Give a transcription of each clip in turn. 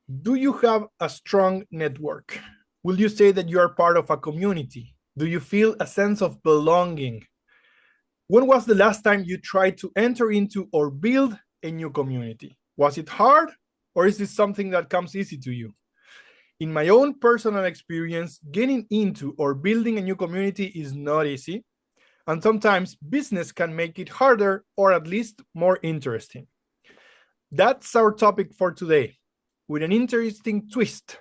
Do you have a strong network? Will you say that you are part of a community? Do you feel a sense of belonging? When was the last time you tried to enter into or build a new community? Was it hard, or is this something that comes easy to you? In my own personal experience, getting into or building a new community is not easy, and sometimes business can make it harder or at least more interesting. That's our topic for today, with an interesting twist: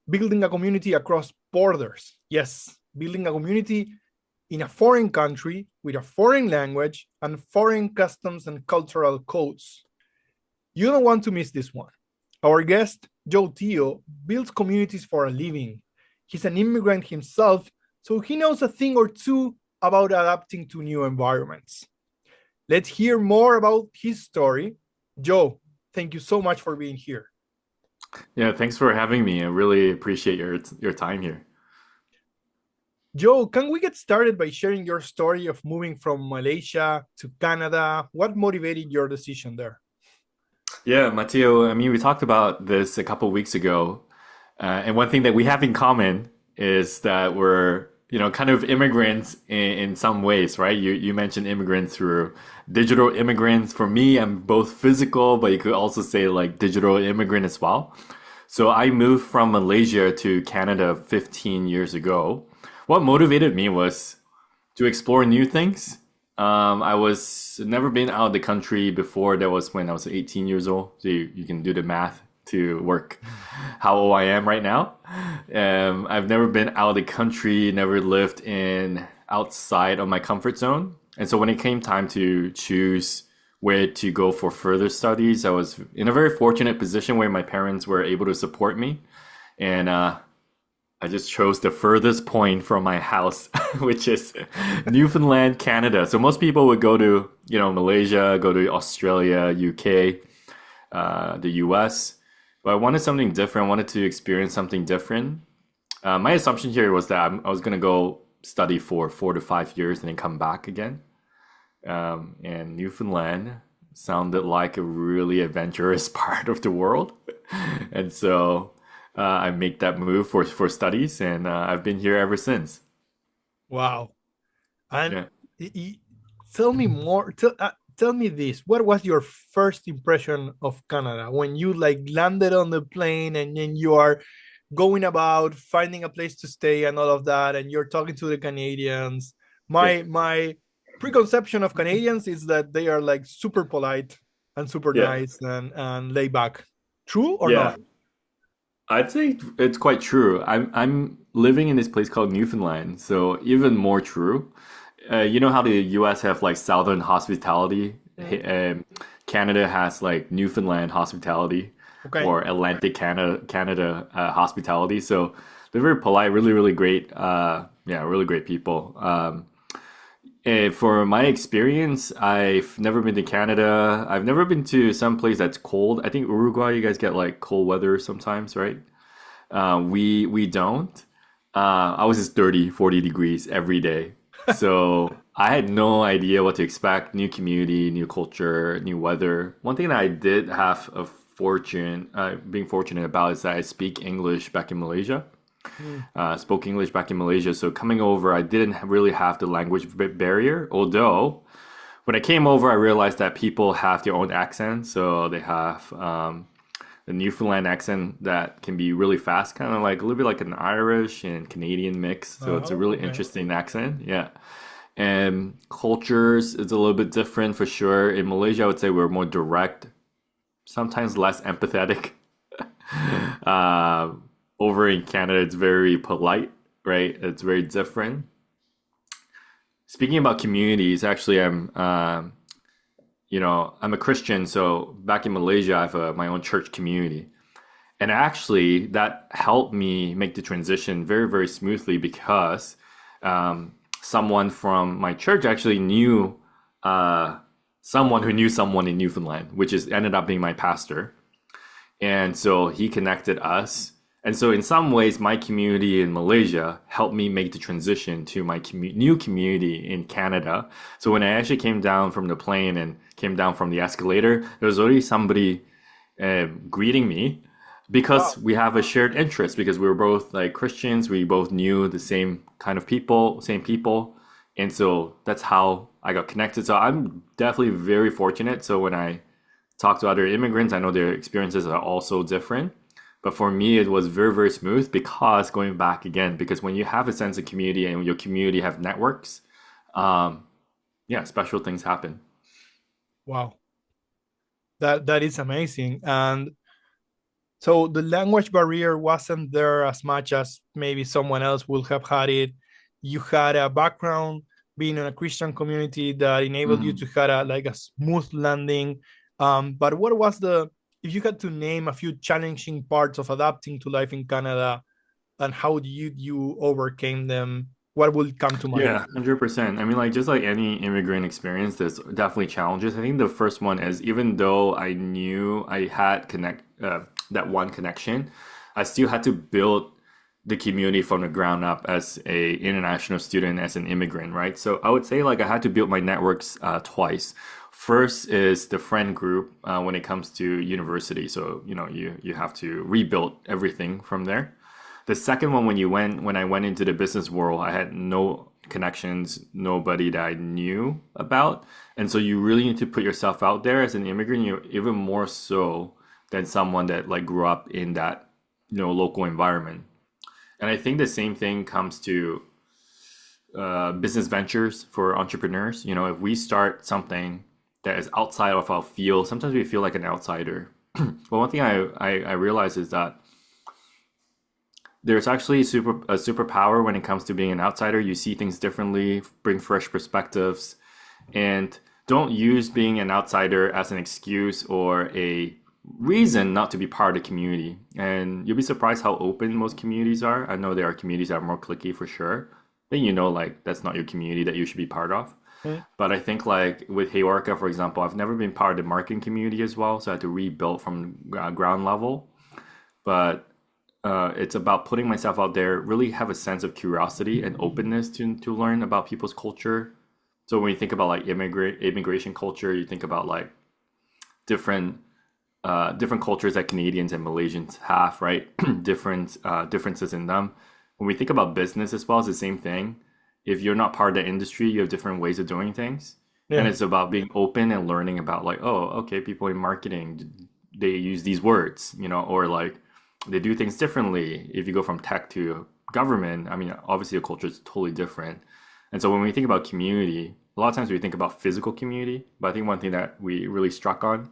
building a community across borders. Yes, building a community in a foreign country with a foreign language and foreign customs and cultural codes. You don't want to miss this one. Our guest, Joe Tio, builds communities for a living. He's an immigrant himself, so he knows a thing or two about adapting to new environments. Let's hear more about his story. Joe, thank you so much for being here. Yeah, thanks for having me. I really appreciate your time here. Joe, can we get started by sharing your story of moving from Malaysia to Canada? What motivated your decision there? Yeah, Matteo, I mean, we talked about this a couple weeks ago, and one thing that we have in common is that we're, kind of immigrants in some ways, right? You mentioned immigrants through digital immigrants. For me, I'm both physical, but you could also say like digital immigrant as well. So I moved from Malaysia to Canada 15 years ago. What motivated me was to explore new things. I was never been out of the country before. That was when I was 18 years old. So you can do the math to work how old I am right now. I've never been out of the country, never lived in outside of my comfort zone. And so when it came time to choose where to go for further studies, I was in a very fortunate position where my parents were able to support me. And I just chose the furthest point from my house, which is Newfoundland, Canada. So most people would go to, Malaysia, go to Australia, UK, the US. But I wanted something different. I wanted to experience something different. My assumption here was that I was going to go study for 4 to 5 years and then come back again. And Newfoundland sounded like a really adventurous part of the world. And so I make that move for studies, and I've been here ever since. Wow. And Yeah. tell me more. Tell me this. What was your first impression of Canada when you like landed on the plane and then you are going about finding a place to stay and all of that, and you're talking to the Canadians? Yeah. My preconception of Canadians is that they are like super polite and super Yeah. nice and laid back. True or Yeah. not? I'd say it's quite true. I'm living in this place called Newfoundland, so even more true. You know how the US have like Southern hospitality? Mm. Canada has like Newfoundland hospitality Okay. or Atlantic Canada hospitality. So they're very polite, really, really great. Yeah, really great people. For my experience, I've never been to Canada. I've never been to some place that's cold. I think Uruguay, you guys get like cold weather sometimes, right? We don't. I was just 30, 40 degrees every day. So I had no idea what to expect. New community, new culture, new weather. One thing that I did have being fortunate about is that I speak English back in Malaysia. Mm. Spoke English back in Malaysia. So coming over, I didn't really have the language barrier. Although when I came over, I realized that people have their own accent. So they have the Newfoundland accent that can be really fast, kind of like a little bit like an Irish and Canadian mix. So it's a Oh, really okay. interesting accent. Yeah. And cultures is a little bit different for sure. In Malaysia, I would say we're more direct, sometimes less empathetic. Uh, Over in Canada, it's very polite, right? It's very different. Speaking about communities, actually, I'm a Christian, so back in Malaysia, I have my own church community. And actually, that helped me make the transition very, very smoothly because someone from my church actually knew uh, someone who knew someone in Newfoundland, which is ended up being my pastor. And so he connected us. And so, in some ways, my community in Malaysia helped me make the transition to my new community in Canada. So, when I actually came down from the plane and came down from the escalator, there was already somebody greeting me. because Wow. we have a shared interest because we were both like Christians, we both knew the same kind of people, same people. And so that's how I got connected. So I'm definitely very fortunate. So when I talk to other immigrants, I know their experiences are also different. But for me, it was very, very smooth because going back again, because when you have a sense of community and your community have networks, um, yeah, special things happen. Wow. That is amazing. And so the language barrier wasn't there as much as maybe someone else would have had it. You had a background being in a Christian community that enabled you to Mhm. have like a smooth landing. But what was if you had to name a few challenging parts of adapting to life in Canada, and how do you overcame them? What will come to mind? Yeah, 100%. I mean, like just like any immigrant experience, there's definitely challenges. I think the first one is even though I knew I had that one connection, I still had to build the community from the ground up as a international student, as an immigrant, right? So I would say like I had to build my networks twice. First is the friend group when it comes to university. So you have to rebuild everything from there. The second one, when I went into the business world, I had no connections, nobody that I knew about, and so you really need to put yourself out there as an immigrant. You're even more so than someone that like grew up in that local environment. And I think the same thing comes to business ventures for entrepreneurs. If we start something that is outside of our field, sometimes we feel like an outsider. But one thing I realize is that there's actually a superpower when it comes to being an outsider. You see things differently, bring fresh perspectives, and don't use being an outsider as an excuse or a reason not to be part of the community. And you'll be surprised how open most communities are. I know there are communities that are more cliquey for sure. Then like that's not your community that you should be part of. Mm. But I think like with Heyorka, for example, I've never been part of the marketing community as well, so I had to rebuild from ground level. But it's about putting myself out there, really have a sense of curiosity and openness to learn about people's culture. So when you think about like immigration culture, you think about like different different cultures that Canadians and Malaysians have, right? Different differences in them. When we think about business as well, it's the same thing. If you're not part of the industry, you have different ways of doing things. And Yeah. it's about being open and learning about like, oh, okay, people in marketing, they use these words, or like they do things differently. If you go from tech to government, I mean, obviously the culture is totally different. And so when we think about community, a lot of times we think about physical community, but I think one thing that we really struck on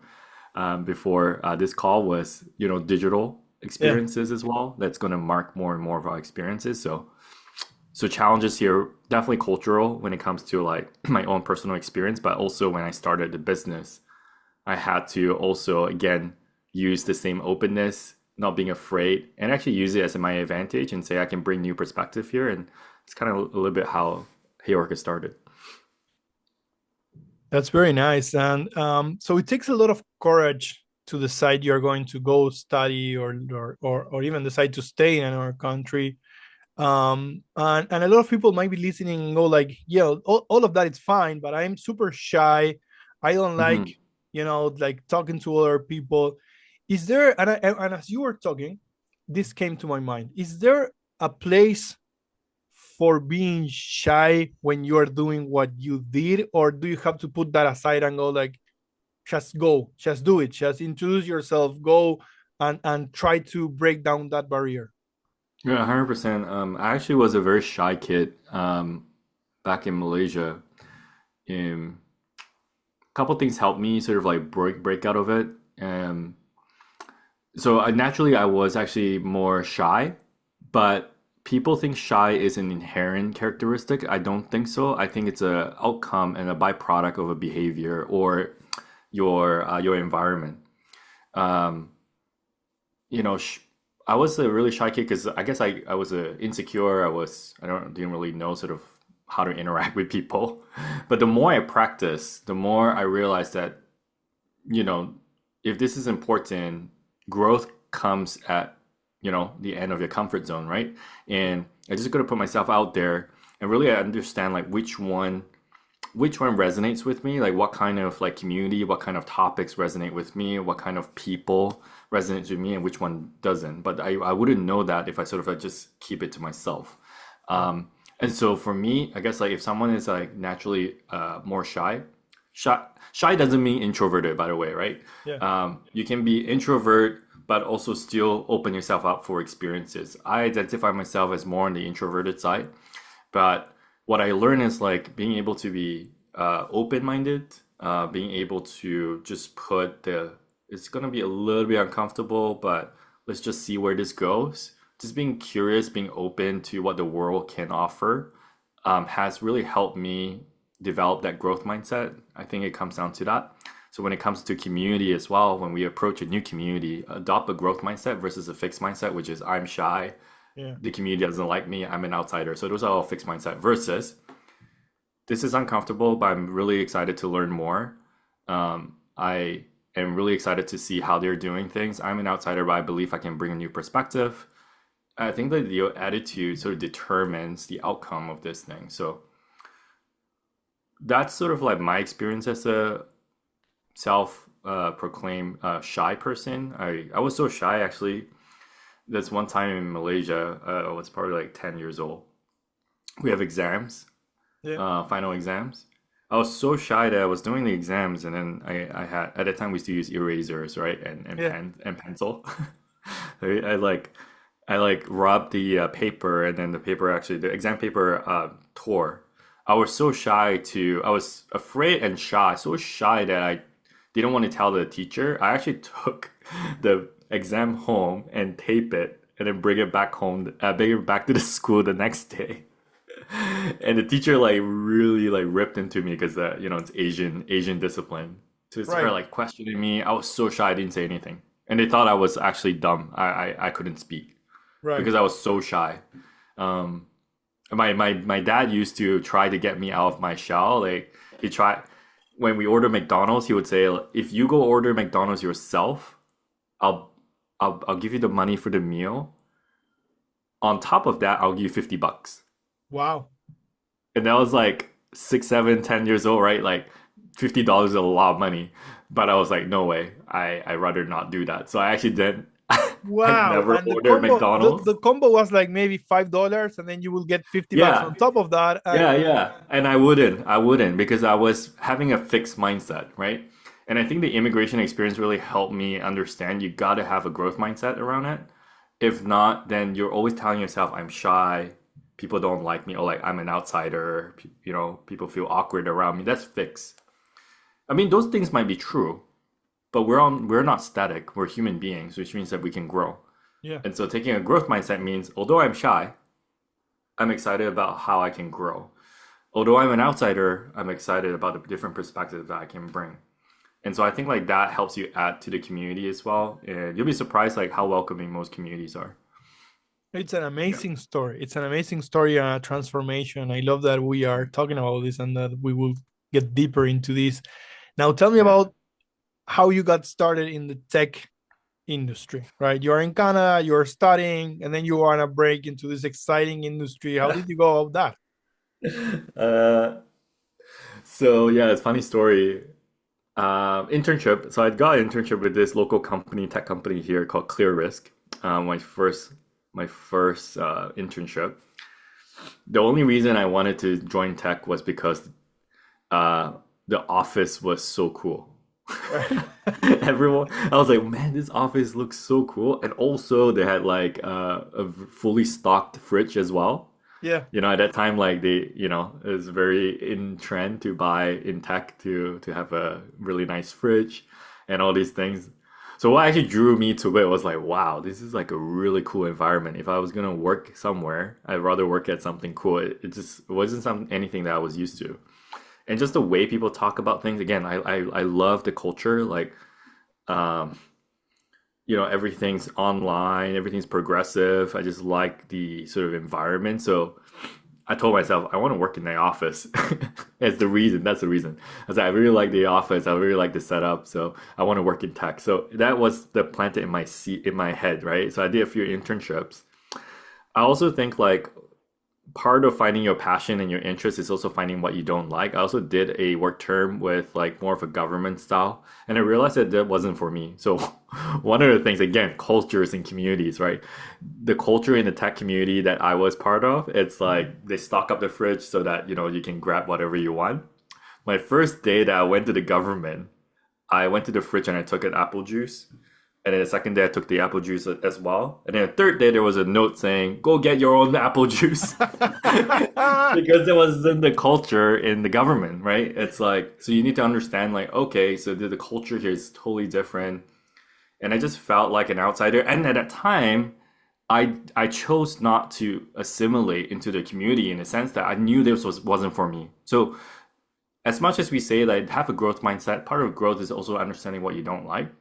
before this call was, digital Yeah. experiences as well. That's going to mark more and more of our experiences. So challenges here definitely cultural when it comes to like my own personal experience, but also when I started the business, I had to also again use the same openness, not being afraid, and actually use it as my advantage and say I can bring new perspective here. And it's kind of a little bit how Heyorka started. That's very nice. And so it takes a lot of courage to decide you're going to go study or even decide to stay in another country. And a lot of people might be listening and go like, yeah, all of that is fine, but I'm super shy. I don't like, Hmm. like talking to other people. Is there, and as you were talking, this came to my mind. Is there a place for being shy when you are doing what you did, or do you have to put that aside and go like, just go, just do it, just introduce yourself, go and try to break down that barrier? Yeah, 100%. I actually was a very shy kid back in Malaysia. A couple things helped me sort of like break out of it. Um, so naturally, I was actually more shy, but people think shy is an inherent characteristic. I don't think so. I think it's a outcome and a byproduct of a behavior or your environment. Um, you know, sh I was a really shy kid because I guess I was insecure. I didn't really know sort of how to interact with people. But the more I practice, the more I realized that you know, if this is important, growth comes at, the end of your comfort zone, right? And I just got to put myself out there and really understand like which one which one resonates with me, like what kind of like community, what kind of topics resonate with me, what kind of people resonates with me, and which one doesn't. But I wouldn't know that if I sort of like just keep it to myself. Right. And so for me, I guess like if someone is like naturally more shy, shy doesn't mean introverted, by the way, right? Yeah. You can be introvert, but also still open yourself up for experiences. I identify myself as more on the introverted side, but what I learned is like being able to be open-minded, being able to just put the, it's gonna be a little bit uncomfortable, but let's just see where this goes. Just being curious, being open to what the world can offer, has really helped me develop that growth mindset. I think it comes down to that. So when it comes to community as well, when we approach a new community, adopt a growth mindset versus a fixed mindset, which is I'm shy, Yeah. the community doesn't like me, I'm an outsider. So those are all fixed mindset versus this is uncomfortable, but I'm really excited to learn more. I am really excited to see how they're doing things. I'm an outsider, but I believe I can bring a new perspective. I think that the attitude sort of determines the outcome of this thing. So that's sort of like my experience as a self proclaimed shy person. I was so shy actually. There's one time in Malaysia, I was probably like 10 years old. We have exams, Yeah. final exams. I was so shy that I was doing the exams, and then I had at that time we used to use erasers, right, and Yeah. pen and pencil. I like rubbed the paper, and then the paper actually the exam paper tore. I was afraid and shy, so shy that I didn't want to tell the teacher. I actually took the exam home and tape it, and then bring it back to the school the next day. And the teacher like really like ripped into me because it's Asian discipline. To start Right. like questioning me, I was so shy I didn't say anything, and they thought I was actually dumb. I couldn't speak Right. because I was so shy. Um, my dad used to try to get me out of my shell. Like he tried when we order McDonald's, he would say, "If you go order McDonald's yourself, I'll I'll give you the money for the meal. On top of that, I'll give you $50." Wow. And that was like 6, 7, 10 years old, right? Like $50 is a lot of money. But I was like, no way. I rather not do that. So I actually didn't. I Wow. never And the ordered combo, the McDonald's. combo was like maybe $5, and then you will get $50 Yeah, on top of that. yeah, And yeah. And I wouldn't because I was having a fixed mindset, right? And I think the immigration experience really helped me understand you got to have a growth mindset around it. If not, then you're always telling yourself, I'm shy, people don't like me, or like I'm an outsider, people feel awkward around me. That's fixed. I mean, those things might be true, but we're not static. We're human beings, which means that we can grow. yeah. And so taking a growth mindset means, although I'm shy, I'm excited about how I can grow. Although I'm an outsider, I'm excited about the different perspectives that I can bring. And so I think like that helps you add to the community as well. And you'll be surprised like how welcoming most communities are. It's an amazing story. It's an amazing story, transformation. I love that we are talking about this and that we will get deeper into this. Now, tell me Yeah. about how you got started in the tech industry, right? You're in Canada, you're studying, and then you want to break into this exciting industry. How did you go about that? Uh, so yeah, it's a funny story. Internship. So I got an internship with this local company, tech company here called Clear Risk. My first internship. The only reason I wanted to join tech was because uh, the office was so cool. Right. Everyone, I was like, man, this office looks so cool. And also, they had like a fully stocked fridge as well. Yeah. At that time, like it was very in trend to buy in tech to have a really nice fridge and all these things. So what actually drew me to it was like, wow, this is like a really cool environment. If I was gonna work somewhere, I'd rather work at something cool. It just wasn't anything that I was used to. And just the way people talk about things, again, I love the culture. Like, um, everything's online, everything's progressive. I just like the sort of environment. So I told myself I want to work in the office. As the reason. That's the reason. I was like, I really like the office. I really like the setup. So I want to work in tech. So that was the planted in my head, right? So I did a few internships. I also think like part of finding your passion and your interest is also finding what you don't like. I also did a work term with like more of a government style, and I realized that that wasn't for me. So one of the things, again, cultures and communities, right? The culture in the tech community that I was part of, it's like they stock up the fridge so that, you can grab whatever you want. My first day that I went to the government, I went to the fridge and I took an apple juice. And then the second day, I took the apple juice as well. And then the third day, there was a note saying, "Go get your own apple juice," because it was in the culture in the government, right? It's like, so you need to understand, like, okay, so the culture here is totally different. And I just felt like an outsider. And at that time, I chose not to assimilate into the community in the sense that I knew wasn't for me. So as much as we say like have a growth mindset, part of growth is also understanding what you don't like.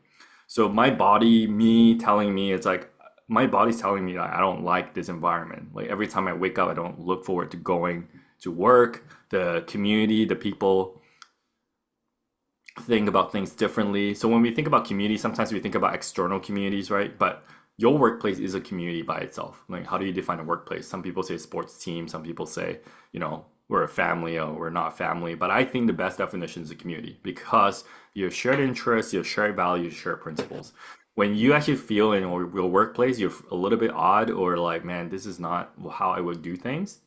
So my body, me telling me, it's like my body's telling me like I don't like this environment. Like every time I wake up, I don't look forward to going to work. The community, the people think about things differently. So when we think about community, sometimes we think about external communities, right? But your workplace is a community by itself. Like how do you define a workplace? Some people say sports team, some people say, we're a family or we're not a family. But I think the best definition is a community because you have shared interests, you have shared values, shared principles. When you actually feel in your workplace, you're a little bit odd or like, man, this is not how I would do things.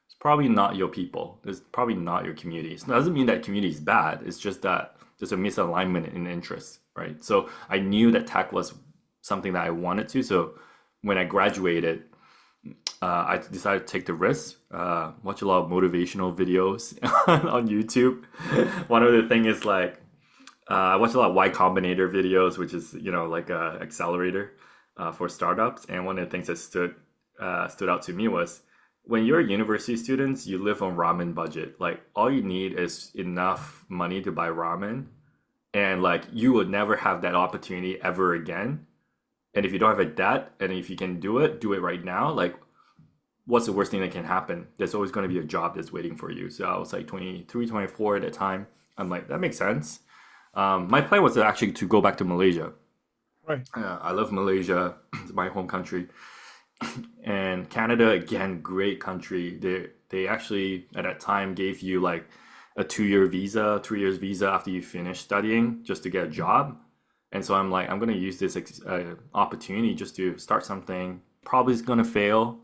It's probably not your people. It's probably not your community. It doesn't mean that community is bad. It's just that there's a misalignment in interests, right? So I knew that tech was something that I wanted to. So when I graduated, I decided to take the risk, watch a lot of motivational videos on YouTube. One of the thing is like, I watch a lot of Y Combinator videos, which is, like a accelerator for startups. And one of the things that stood out to me was when you're a university students, you live on ramen budget. Like all you need is enough money to buy ramen. And like you would never have that opportunity ever again. And if you don't have a debt and if you can do it right now. Like what's the worst thing that can happen? There's always going to be a job that's waiting for you. So I was like 23, 24 at the time. I'm like, that makes sense. My plan was actually to go back to Malaysia. Right. I love Malaysia. It's my home country. And Canada, again, great country. They actually at that time gave you like a 2 year visa, 3 years visa after you finish studying just to get a job. And so I'm like, I'm going to use this opportunity just to start something. Probably is going to fail.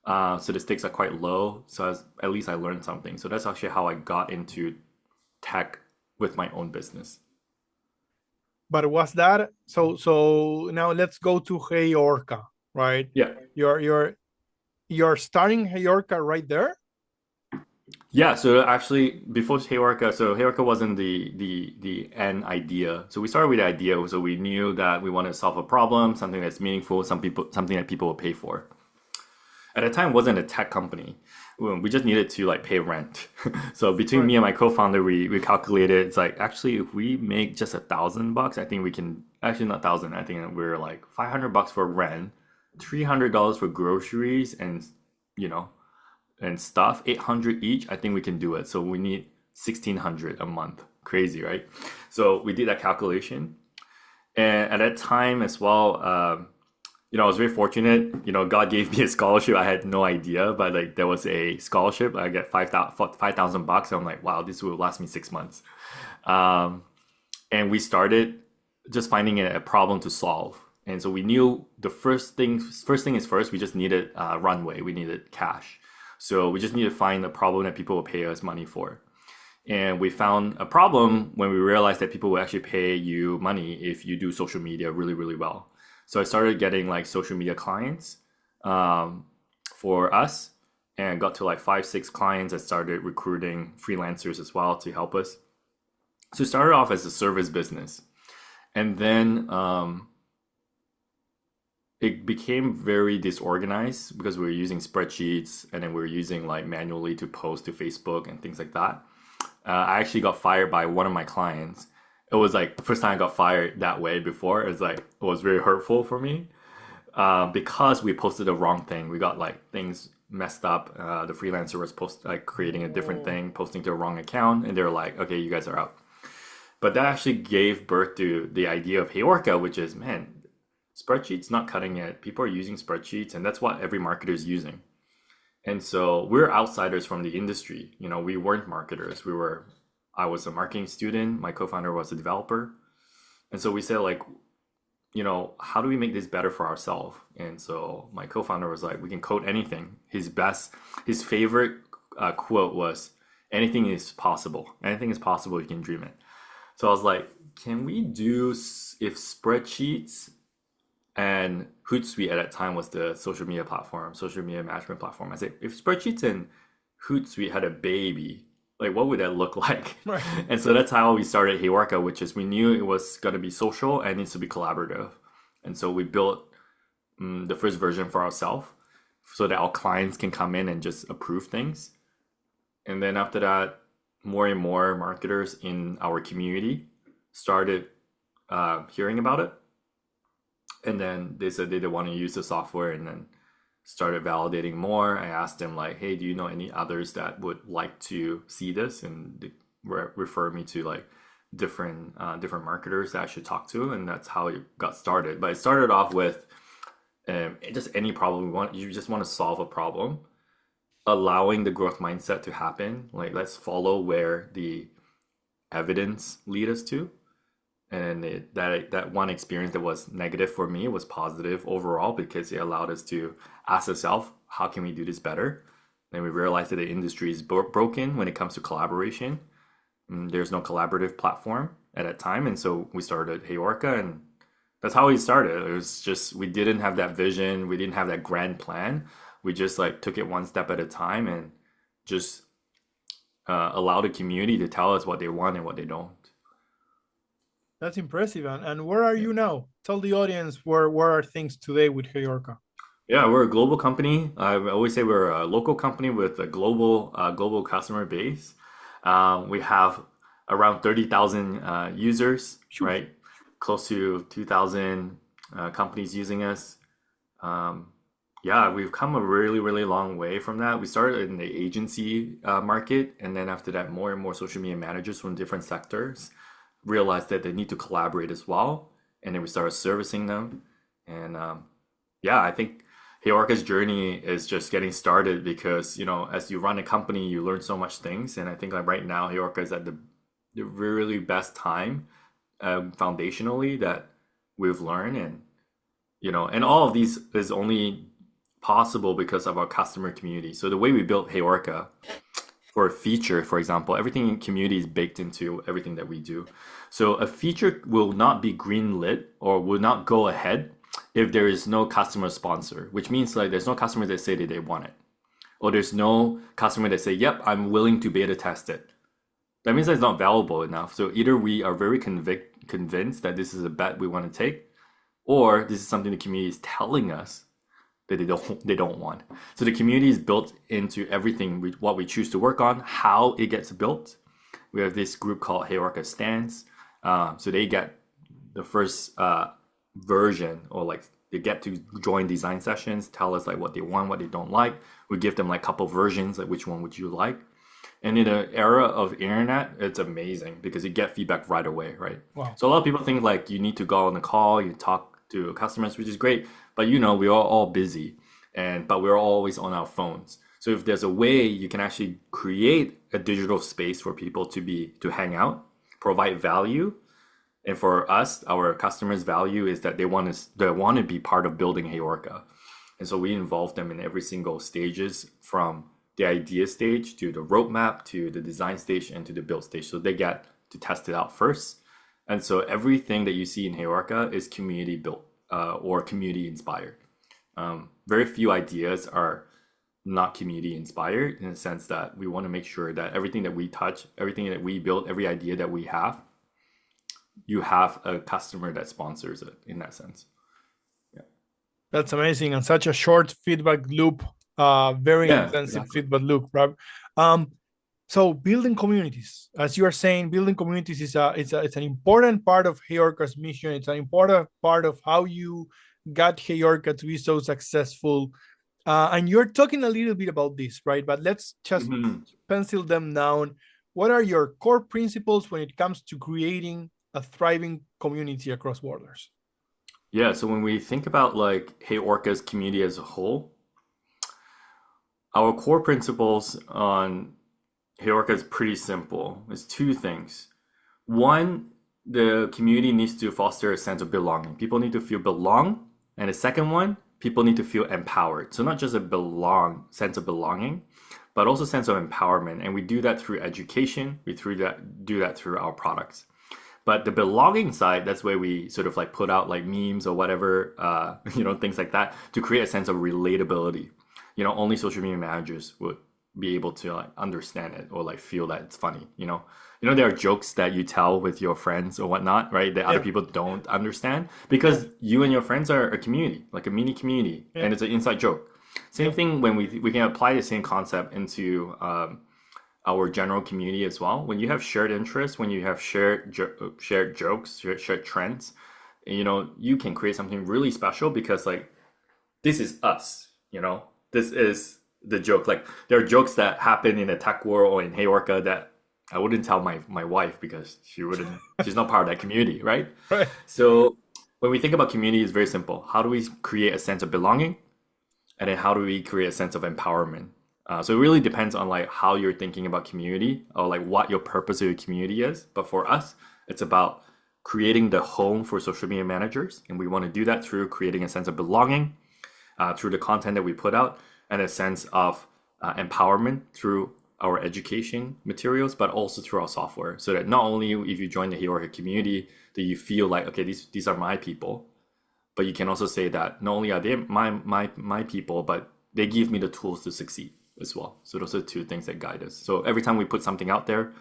So the stakes are quite low. So at least I learned something. So that's actually how I got into tech with my own business. But was that so now let's go to Heyorka, right? Yeah. You're starting Heyorka right there? Yeah, so actually before Heyorka, so Heyorka wasn't the end idea. So we started with the idea. So we knew that we wanted to solve a problem, something that's meaningful, something that people will pay for. At the time, it wasn't a tech company. We just needed to like pay rent. So between me and my co-founder, we calculated it's like actually if we make just $1,000, I think we can actually not 1,000. I think we're like $500 for rent, $300 for groceries and and stuff, 800 each. I think we can do it. So we need 1,600 a month. Crazy, right? So we did that calculation, and at that time as well. I was very fortunate. God gave me a scholarship. I had no idea, but like there was a scholarship. I get $5,000. I'm like, wow, this will last me 6 months. And we started just finding a problem to solve. And so we knew the first thing is first. We just needed runway. We needed cash. So we just needed to find a problem that people will pay us money for. And we found a problem when we realized that people will actually pay you money if you do social media really, really well. So I started getting like social media clients for us and got to like 5, 6 clients. I started recruiting freelancers as well to help us. So it started off as a service business. And then it became very disorganized because we were using spreadsheets and then we were using like manually to post to Facebook and things like that. I actually got fired by one of my clients. It was like the first time I got fired that way before. It was very hurtful for me because we posted the wrong thing. We got like things messed up. The freelancer was creating a different thing, posting to a wrong account, and they were like, "Okay, you guys are out." But that actually gave birth to the idea of Heyorka, which is, spreadsheets not cutting it. People are using spreadsheets, and that's what every marketer is using. And so we're outsiders from the industry. We weren't marketers. I was a marketing student. My co-founder was a developer. And so we said like, how do we make this better for ourselves? And so my co-founder was like, we can code anything. His favorite quote was, anything is possible. Anything is possible. You can dream it. So I was like, can we do if spreadsheets and Hootsuite at that time was the social media platform, social media management platform. I said, if spreadsheets and Hootsuite had a baby, like what would that look like? Right. And so that's how we started Heyworka, which is we knew it was going to be social and needs to be collaborative. And so we built the first version for ourselves so that our clients can come in and just approve things. And then after that, more and more marketers in our community started hearing about it. And then they said they didn't want to use the software, and then started validating more. I asked them like, hey, do you know any others that would like to see this? And they refer me to like different marketers that I should talk to. And that's how it got started. But it started off with just any problem you just want to solve a problem, allowing the growth mindset to happen. Like, let's follow where the evidence lead us to. And that one experience that was negative for me was positive overall, because it allowed us to ask ourselves, how can we do this better? Then we realized that the industry is broken when it comes to collaboration. There's no collaborative platform at that time. And so we started Heyworka, and that's how we started. It was just, we didn't have that vision. We didn't have that grand plan. We just like took it one step at a time and just allow the community to tell us what they want and what they don't. That's impressive. And where are you now? Tell the audience where are things today with Heyworka? Yeah, we're a global company. I always say we're a local company with a global customer base. We have around 30,000 users, Sure. right? Close to 2,000 companies using us. Yeah, we've come a really, really long way from that. We started in the agency market, and then after that, more and more social media managers from different sectors realized that they need to collaborate as well, and then we started servicing them. And yeah, I think Heyworka's journey is just getting started, because as you run a company, you learn so much things. And I think like right now, Heyworka is at the really best time foundationally that we've learned. And all of these is only possible because of our customer community. So the way we built Heyworka, for a feature, for example, everything in community is baked into everything that we do. So a feature will not be green lit or will not go ahead if there is no customer sponsor, which means like there's no customer that say that they want it, or there's no customer that say, yep, I'm willing to beta test it. That means that it's not valuable enough. So either we are very convinced that this is a bet we want to take, or this is something the community is telling us that they don't want. So the community is built into everything what we choose to work on, how it gets built. We have this group called Heyworka Stands. So they get the first version, or like they get to join design sessions, tell us like what they want, what they don't like. We give them like a couple versions, like which one would you like? And in an era of internet, it's amazing because you get feedback right away, right? Wow. So a lot of people think like you need to go on a call, you talk to customers, which is great, but we are all busy, but we're always on our phones. So if there's a way you can actually create a digital space for people to hang out, provide value, and for us, our customers' value is that they want to be part of building Heyworka. And so we involve them in every single stages, from the idea stage to the roadmap to the design stage and to the build stage. So they get to test it out first. And so everything that you see in Heyworka is community built or community inspired. Very few ideas are not community inspired, in the sense that we want to make sure that everything that we touch, everything that we build, every idea that we have, you have a customer that sponsors it in that sense. Yeah. That's amazing. And such a short feedback loop, very intensive feedback loop, right? So building communities, as you are saying, building communities is it's an important part of Heyworka's mission. It's an important part of how you got Heyworka to be so successful. And you're talking a little bit about this, right? But let's just pencil them down. What are your core principles when it comes to creating a thriving community across borders? Yeah, so when we think about like Heyworka's community as a whole, Our core principles on Heorka is pretty simple. It's two things. One, the community needs to foster a sense of belonging. People need to feel belong. And the second one, people need to feel empowered. So not just a sense of belonging, but also sense of empowerment. And we do that through education. We do that through our products. But the belonging side, that's where we sort of like put out like memes or whatever, things like that to create a sense of relatability. Only social media managers would be able to like understand it or like feel that it's funny. There are jokes that you tell with your friends or whatnot, right? That other Yeah, people don't understand because yeah, you and your friends are a community, like a mini community, yeah, and it's an inside joke. Same yeah. thing when we can apply the same concept into our general community as well. When you have shared interests, when you have shared jokes, shared trends, you can create something really special because like this is us, this is the joke. Like there are jokes that happen in the tech world or in Heyorka that I wouldn't tell my wife because she's not part of that community, right? Right. So when we think about community, it's very simple. How do we create a sense of belonging? And then how do we create a sense of empowerment? So it really depends on like how you're thinking about community or like what your purpose of your community is. But for us, it's about creating the home for social media managers, and we want to do that through creating a sense of belonging through the content that we put out, and a sense of empowerment through our education materials, but also through our software. So that not only if you join the Heroic community, that you feel like okay, these are my people, but you can also say that not only are they my people, but they give me the tools to succeed as well. So those are two things that guide us. So every time we put something out there,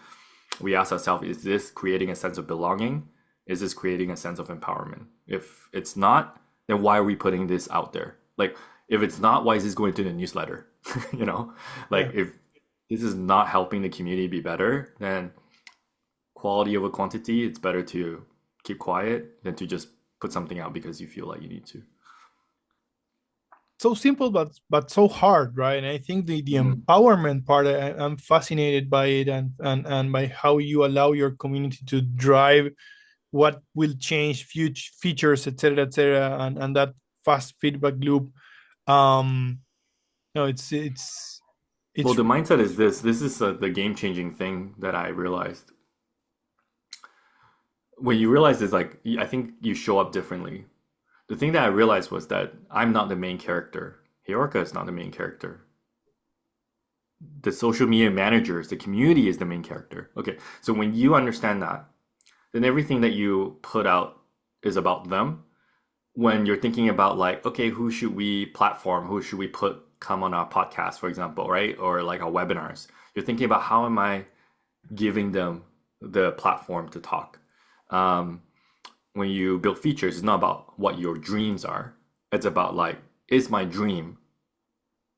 we ask ourselves, is this creating a sense of belonging? Is this creating a sense of empowerment? If it's not, then why are we putting this out there? Like, if it's not, why is this going to the newsletter? you know, like Yeah. if this is not helping the community be better, then quality over quantity, it's better to keep quiet than to just put something out because you feel like you need to. So simple, but so hard, right? And I think the Mm. empowerment part, I'm fascinated by it, and by how you allow your community to drive what will change future features, et cetera, and that fast feedback loop. Um, no, Well, it's the mindset is this. This is the game-changing thing that I realized. When you realize is like, I think you show up differently. The thing that I realized was that I'm not the main character. Heorka is not the main character. The social media managers, the community is the main character. Okay, so when you understand that, then everything that you put out is about them. When you're thinking about like, okay, who should we platform? Who should we put come on our podcast, for example, right? Or like our webinars. You're thinking about how am I giving them the platform to talk. Um, when you build features, it's not about what your dreams are. It's about like, is my dream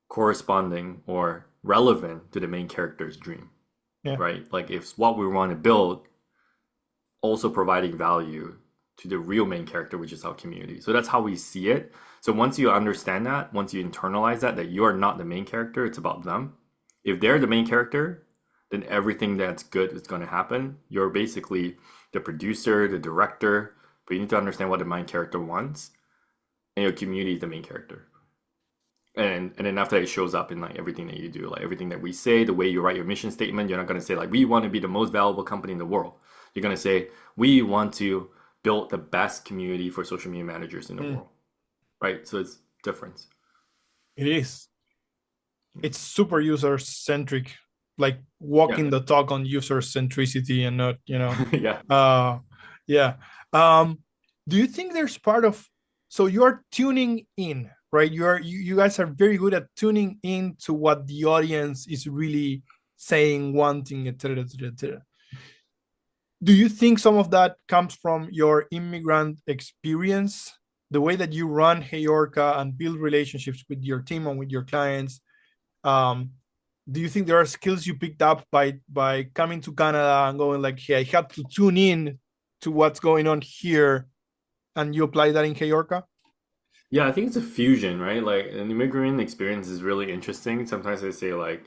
corresponding or relevant to the main character's dream, yeah. right? Like if what we want to build also providing value to the real main character, which is our community. So that's how we see it. So once you understand that, once you internalize that you are not the main character, it's about them. If they're the main character, then everything that's good is going to happen. You're basically the producer, the director, but you need to understand what the main character wants, and your community is the main character. And then after that, it shows up in like everything that you do, like everything that we say, the way you write your mission statement. You're not going to say like we want to be the most valuable company in the world. You're going to say we want to build the best community for social media managers in the Mm, world, right? So it's different. it is. It's super user centric, like walking Yeah, the talk on user centricity and not, yeah. uh, yeah. Um, do you think there's part of, so you're tuning in, right? You guys are very good at tuning in to what the audience is really saying, wanting, et cetera, et cetera, et cetera. Do you think some of that comes from your immigrant experience, the way that you run Heyorka and build relationships with your team and with your clients? um, do you think there are skills you picked up by coming to Canada and going like, hey, I have to tune in to what's going on here, and you apply that in Heyorka? Yeah, I think it's a fusion, right? Like an immigrant experience is really interesting. Sometimes I say like,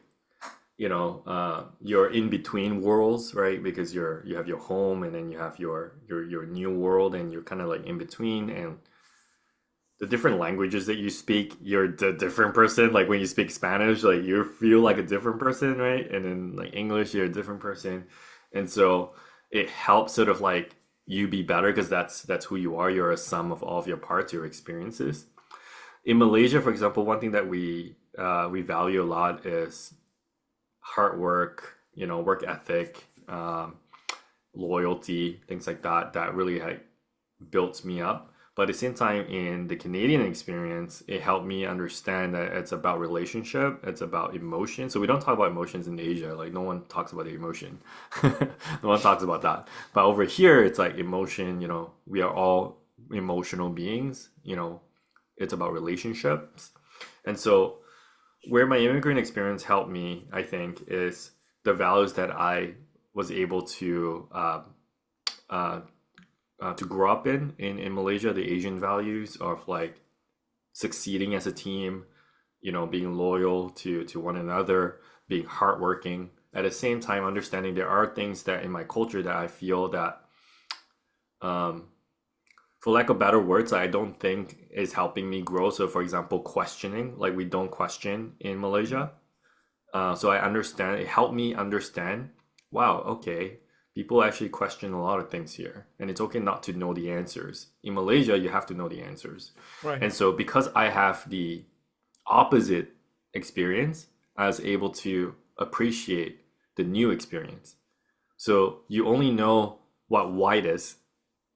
you're in between worlds, right? Because you have your home and then you have your new world and you're kind of like in between. And the different languages that you speak, you're a different person. Like when you speak Spanish, like you feel like a different person, right? And then like English, you're a different person. And so it helps sort of like you be better because that's who you are. You're a sum of all of your parts, your experiences. In Malaysia, for example, one thing that we value a lot is hard work, work ethic, loyalty, things like that. That really like built me up. But at the same time, in the Canadian experience, it helped me understand that it's about relationship, it's about emotion. So we don't talk about emotions in Asia. Like no one talks about the emotion. No one talks about that. But over here, it's like emotion, we are all emotional beings, it's about relationships. And so where my immigrant experience helped me, I think, is the values that I was able uh, to grow up in Malaysia, the Asian values of like succeeding as a team, being loyal to one another, being hardworking. At the same time, understanding there are things that in my culture that I feel that, um, for lack of better words, I don't think is helping me grow. So, for example, questioning, like we don't question in Malaysia. So I understand, it helped me understand, wow, okay, people actually question a lot of things here, and it's okay not to know the answers. In Malaysia, you have to know the answers. Right. And so because I have the opposite experience, I was able to appreciate the new experience. So you only know what white is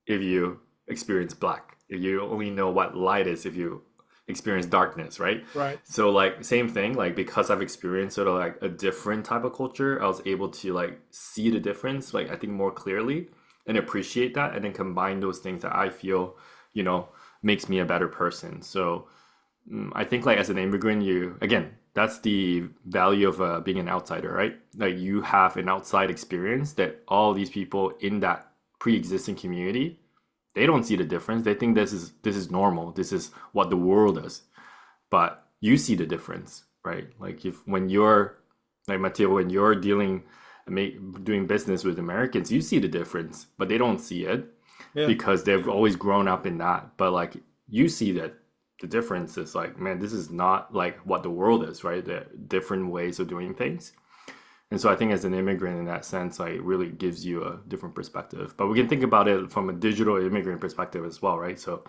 if you experience black. You only know what light is if you experience darkness, right? Right. So like same thing, like because I've experienced sort of like a different type of culture, I was able to like see the difference, like I think more clearly and appreciate that and then combine those things that I feel, you know, makes me a better person. So I think like as an immigrant, you again, that's the value of being an outsider, right? Like you have an outside experience that all these people in that pre-existing community, they don't see the difference. They think this is normal. This is what the world is. But you see the difference, right? Like if when you're like Matteo, when you're doing business with Americans, you see the difference, but they don't see it Yeah. because they've always grown up in that. But like you see that the difference is like, man, this is not like what the world is, right? The different ways of doing things. And so I think as an immigrant in that sense, like it really gives you a different perspective. But we can think about it from a digital immigrant perspective as well, right? So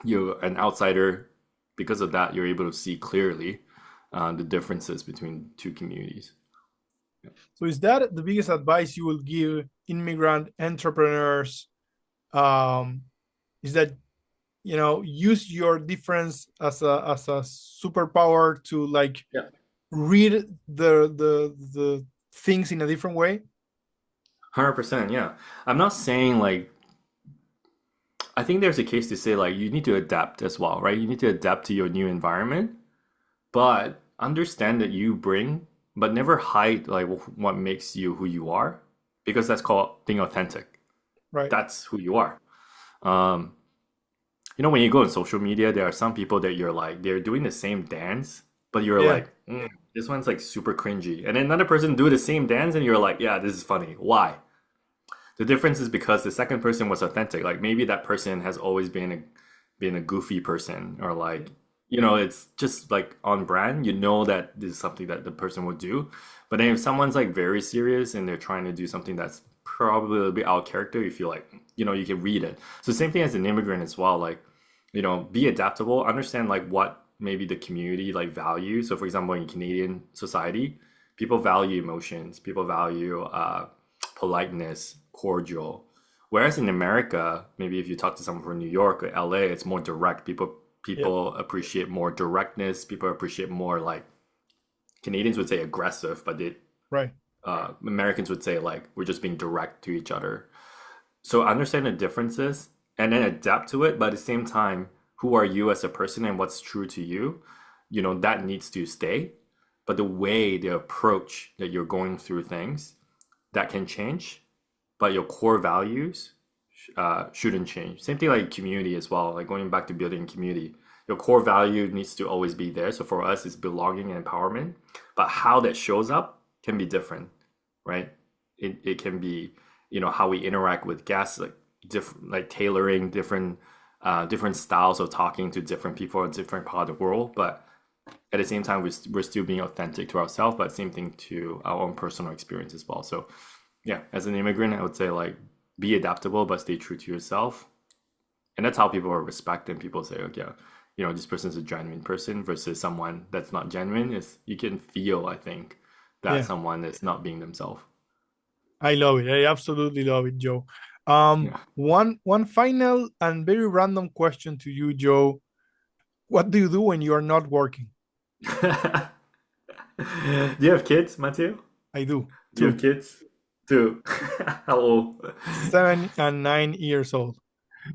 you're an outsider. Because of that, you're able to see clearly the differences between two communities. So is that the biggest advice you will give immigrant entrepreneurs? Um, is that use your difference as a superpower to like Yeah. read the things in a different way? 100%, yeah. I'm not saying like I think there's a case to say like you need to adapt as well, right? You need to adapt to your new environment, but understand that you bring, but never hide like what makes you who you are, because that's called being authentic. Right. That's who you are. Um, when you go on social media, there are some people that you're like, they're doing the same dance, but you're Yeah. like, this one's like super cringy. And then another person do the same dance, and you're like, yeah, this is funny. Why? The difference is because the second person was authentic. Like maybe that person has always been a goofy person, or like, it's just like on brand. You know that this is something that the person would do. But then if someone's like very serious and they're trying to do something that's probably a little bit out of character, you feel like, you can read it. So same thing as an immigrant as well. Like, be adaptable, understand like what maybe the community like values. So for example, in Canadian society, people value emotions, people value politeness, cordial. Whereas in America, maybe if you talk to someone from New York or LA, it's more direct. People Yeah. people appreciate more directness. People appreciate more like Canadians would say aggressive, but Right. Americans would say like we're just being direct to each other. So understand the differences and then adapt to it, but at the same time, who are you as a person and what's true to you? That needs to stay. But the way, the approach that you're going through things, that can change, but your core values shouldn't change. Same thing like community as well, like going back to building community. Your core value needs to always be there. So for us, it's belonging and empowerment. But how that shows up can be different, right? It can be, how we interact with guests, like different, like tailoring different different styles of talking to different people in different part of the world, but at the same time, we're still being authentic to ourselves, but same thing to our own personal experience as well. So yeah, as an immigrant, I would say like be adaptable, but stay true to yourself. And that's how people are respect and people say, okay, this person's a genuine person versus someone that's not genuine. Is you can feel, I think, that Yeah, someone is not being themselves. I love it. I absolutely love it, Joe. Yeah. One final and very random question to you, Joe. What do you do when you are not working? Do you have kids, Matthew? I do Do you have too. kids? Too. How old? 7 and 9 years old.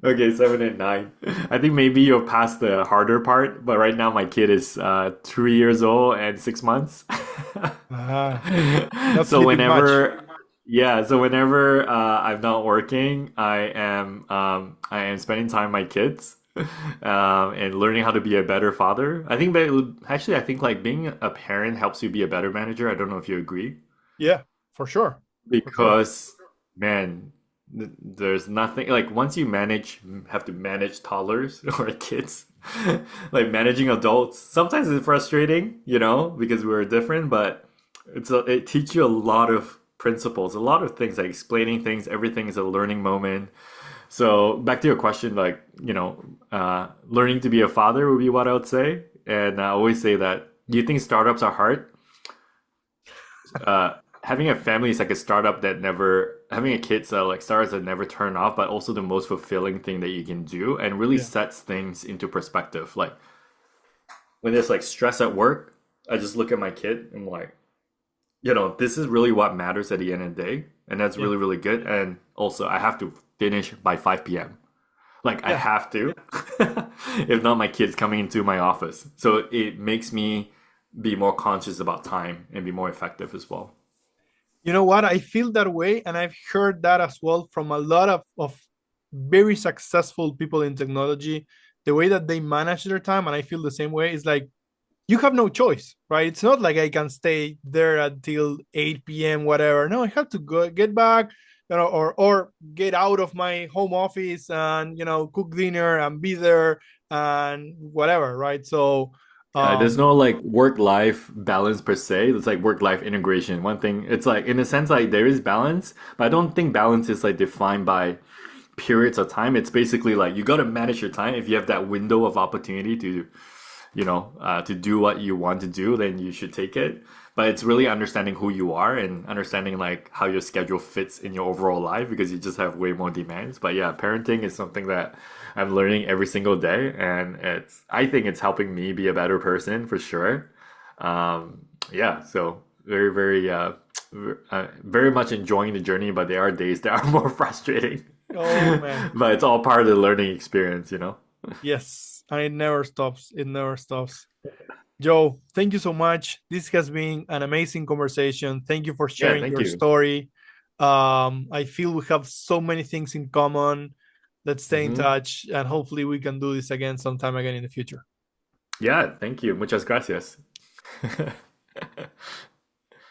Okay, 7 and 9. I think maybe you're past the harder part, but right now my kid is 3 years old and 6 months. Ah, not So sleeping much. whenever I'm not working, I am spending time with my kids, and learning how to be a better father. I think that actually I think like being a parent helps you be a better manager. I don't know if you agree. Yeah, for sure. For sure. Because man, there's nothing like once you have to manage toddlers or kids, like managing adults. Sometimes it's frustrating, because we're different, but it teaches you a lot of principles, a lot of things like explaining things. Everything is a learning moment. So back to your question, like learning to be a father would be what I would say, and I always say that. Do you think startups are hard? Having a family is like a startup that never having a kid so like startups that never turn off, but also the most fulfilling thing that you can do and really Yeah, sets things into perspective. Like when there's like stress at work, I just look at my kid and I'm like, this is really what matters at the end of the day. And that's yeah, really, really good. And also I have to finish by 5 p.m. Like I yeah. have to. If not, my kid's coming into my office. So it makes me be more conscious about time and be more effective as well. You know what? I feel that way, and I've heard that as well from a lot of very successful people in technology. The way that they manage their time, and I feel the same way, is like you have no choice, right? It's not like I can stay there until 8 p.m., whatever. No, I have to go get back, or get out of my home office and cook dinner and be there and whatever, right? So, Yeah, there's um, no like work-life balance per se. It's like work-life integration. One thing, it's like in a sense like there is balance, but I don't think balance is like defined by periods of time. It's basically like you got to manage your time. If you have that window of opportunity to do what you want to do, then you should take it. But it's really understanding who you are and understanding like how your schedule fits in your overall life because you just have way more demands. But yeah, parenting is something that I'm learning every single day, and I think it's helping me be a better person for sure. Yeah, so very, very, very much enjoying the journey, but there are days that are more frustrating. oh man, But it's all part of the learning experience. yes, and it never stops. It never stops. Joe, thank you so much. This has been an amazing conversation. Thank you for Yeah, sharing thank your you. story. I feel we have so many things in common. Let's stay in Hmm. touch, and hopefully we can do this again sometime again in the future. Yeah, thank you. Muchas gracias.